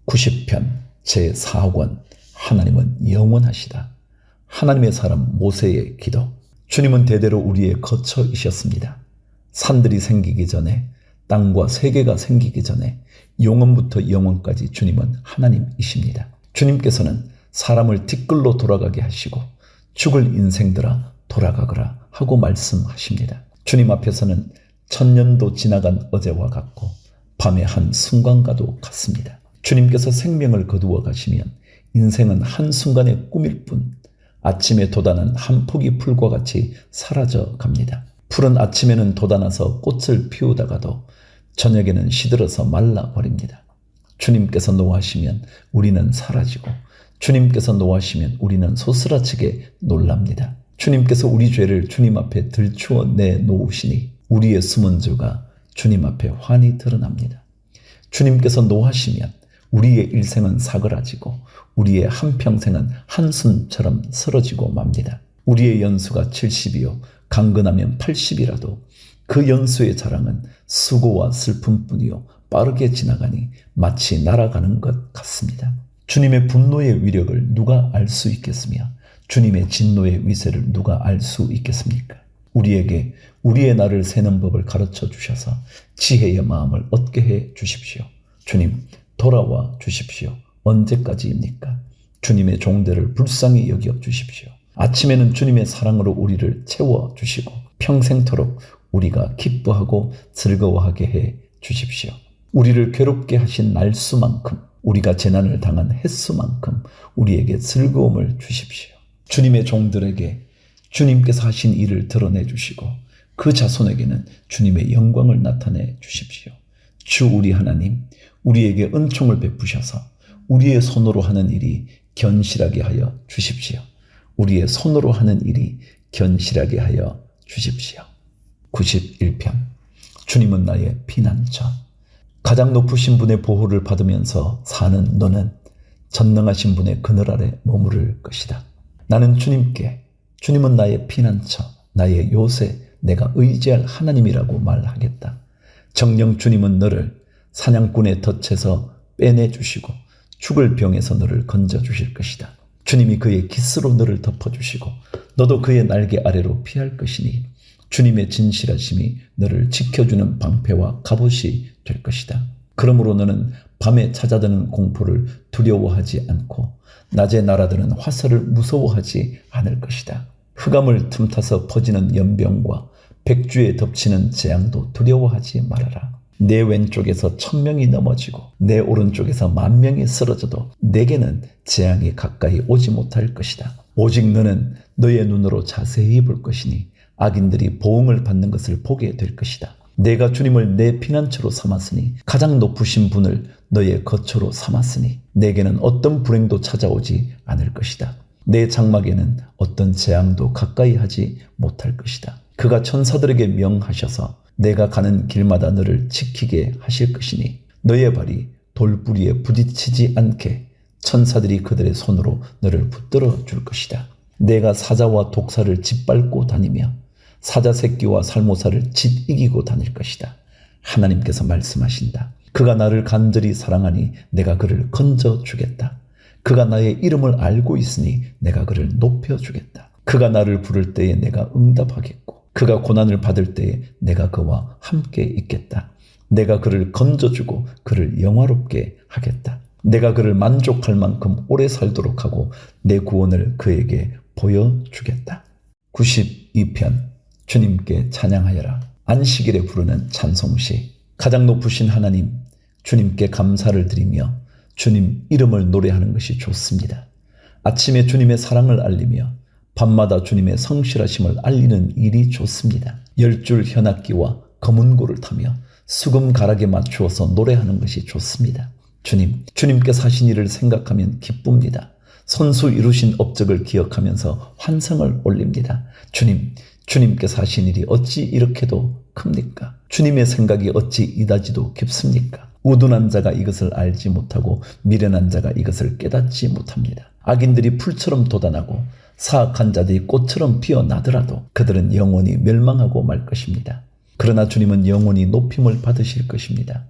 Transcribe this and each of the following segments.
90편 제4권 하나님은 영원하시다. 하나님의 사람 모세의 기도. 주님은 대대로 우리의 거처이셨습니다. 산들이 생기기 전에, 땅과 세계가 생기기 전에 영원부터 영원까지 주님은 하나님이십니다. 주님께서는 사람을 뒷글로 돌아가게 하시고 죽을 인생들아 돌아가거라 하고 말씀하십니다. 주님 앞에서는 천년도 지나간 어제와 같고 밤의 한 순간과도 같습니다. 주님께서 생명을 거두어 가시면 인생은 한순간의 꿈일 뿐 아침에 돋아난 한 폭이 풀과 같이 사라져 갑니다. 풀은 아침에는 돋아나서 꽃을 피우다가도 저녁에는 시들어서 말라버립니다. 주님께서 노하시면 우리는 사라지고 주님께서 노하시면 우리는 소스라치게 놀랍니다. 주님께서 우리 죄를 주님 앞에 들추어 내놓으시니 우리의 숨은 죄가 주님 앞에 환히 드러납니다. 주님께서 노하시면 우리의 일생은 사그라지고 우리의 한평생은 한숨처럼 쓰러지고 맙니다. 우리의 연수가 70이요 강건하면 80이라도 그 연수의 자랑은 수고와 슬픔뿐이요 빠르게 지나가니 마치 날아가는 것 같습니다. 주님의 분노의 위력을 누가 알 수 있겠으며 주님의 진노의 위세를 누가 알 수 있겠습니까? 우리에게 우리의 날을 세는 법을 가르쳐 주셔서 지혜의 마음을 얻게 해 주십시오. 주님, 돌아와 주십시오. 언제까지입니까? 주님의 종들을 불쌍히 여겨 주십시오. 아침에는 주님의 사랑으로 우리를 채워 주시고 평생토록 우리가 기뻐하고 즐거워하게 해 주십시오. 우리를 괴롭게 하신 날수만큼, 우리가 재난을 당한 횟수만큼 우리에게 즐거움을 주십시오. 주님의 종들에게 주님께서 하신 일을 드러내 주시고 그 자손에게는 주님의 영광을 나타내 주십시오. 주 우리 하나님, 우리에게 은총을 베푸셔서 우리의 손으로 하는 일이 견실하게 하여 주십시오. 우리의 손으로 하는 일이 견실하게 하여 주십시오. 91편 주님은 나의 피난처. 가장 높으신 분의 보호를 받으면서 사는 너는 전능하신 분의 그늘 아래 머무를 것이다. 나는 주님은 나의 피난처, 나의 요새, 내가 의지할 하나님이라고 말하겠다. 정녕 주님은 너를 사냥꾼의 덫에서 빼내주시고 죽을 병에서 너를 건져주실 것이다. 주님이 그의 깃으로 너를 덮어주시고 너도 그의 날개 아래로 피할 것이니 주님의 진실하심이 너를 지켜주는 방패와 갑옷이 될 것이다. 그러므로 너는 밤에 찾아드는 공포를 두려워하지 않고 낮에 날아드는 화살을 무서워하지 않을 것이다. 흑암을 틈타서 퍼지는 연병과 백주에 덮치는 재앙도 두려워하지 말아라. 내 왼쪽에서 1000명이 넘어지고 내 오른쪽에서 10,000명이 쓰러져도 내게는 재앙이 가까이 오지 못할 것이다. 오직 너는 너의 눈으로 자세히 볼 것이니 악인들이 보응을 받는 것을 보게 될 것이다. 내가 주님을 내 피난처로 삼았으니 가장 높으신 분을 너의 거처로 삼았으니 내게는 어떤 불행도 찾아오지 않을 것이다. 내 장막에는 어떤 재앙도 가까이 하지 못할 것이다. 그가 천사들에게 명하셔서 내가 가는 길마다 너를 지키게 하실 것이니 너의 발이 돌부리에 부딪히지 않게 천사들이 그들의 손으로 너를 붙들어 줄 것이다. 내가 사자와 독사를 짓밟고 다니며 사자 새끼와 살모사를 짓이기고 다닐 것이다. 하나님께서 말씀하신다. 그가 나를 간절히 사랑하니 내가 그를 건져주겠다. 그가 나의 이름을 알고 있으니 내가 그를 높여주겠다. 그가 나를 부를 때에 내가 응답하겠고 그가 고난을 받을 때에 내가 그와 함께 있겠다. 내가 그를 건져주고 그를 영화롭게 하겠다. 내가 그를 만족할 만큼 오래 살도록 하고 내 구원을 그에게 보여주겠다. 92편 주님께 찬양하여라. 안식일에 부르는 찬송시. 가장 높으신 하나님, 주님께 감사를 드리며 주님 이름을 노래하는 것이 좋습니다. 아침에 주님의 사랑을 알리며 밤마다 주님의 성실하심을 알리는 일이 좋습니다. 10줄 현악기와 검은고를 타며 수금 가락에 맞추어서 노래하는 것이 좋습니다. 주님께서 하신 일을 생각하면 기쁩니다. 선수 이루신 업적을 기억하면서 환성을 올립니다. 주님께서 하신 일이 어찌 이렇게도 큽니까? 주님의 생각이 어찌 이다지도 깊습니까? 우둔한 자가 이것을 알지 못하고 미련한 자가 이것을 깨닫지 못합니다. 악인들이 풀처럼 돋아나고 사악한 자들이 꽃처럼 피어나더라도 그들은 영원히 멸망하고 말 것입니다. 그러나 주님은 영원히 높임을 받으실 것입니다.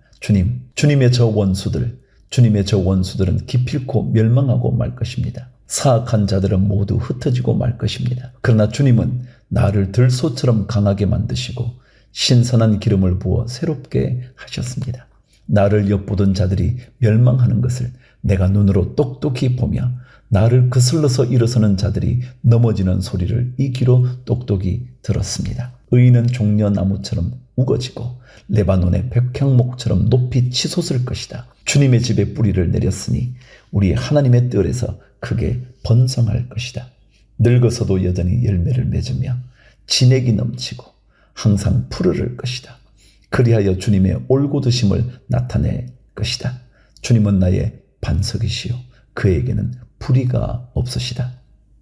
주님의 저 원수들, 주님의 저 원수들은 기필코 멸망하고 말 것입니다. 사악한 자들은 모두 흩어지고 말 것입니다. 그러나 주님은 나를 들소처럼 강하게 만드시고 신선한 기름을 부어 새롭게 하셨습니다. 나를 엿보던 자들이 멸망하는 것을 내가 눈으로 똑똑히 보며 나를 거슬러서 일어서는 자들이 넘어지는 소리를 이 귀로 똑똑히 들었습니다. 의인은 종려나무처럼 우거지고 레바논의 백향목처럼 높이 치솟을 것이다. 주님의 집에 뿌리를 내렸으니 우리 하나님의 뜰에서 크게 번성할 것이다. 늙어서도 여전히 열매를 맺으며 진액이 넘치고 항상 푸르를 것이다. 그리하여 주님의 올곧으심을 나타낼 것이다. 주님은 나의 반석이시요 그에게는 불의가 없으시다.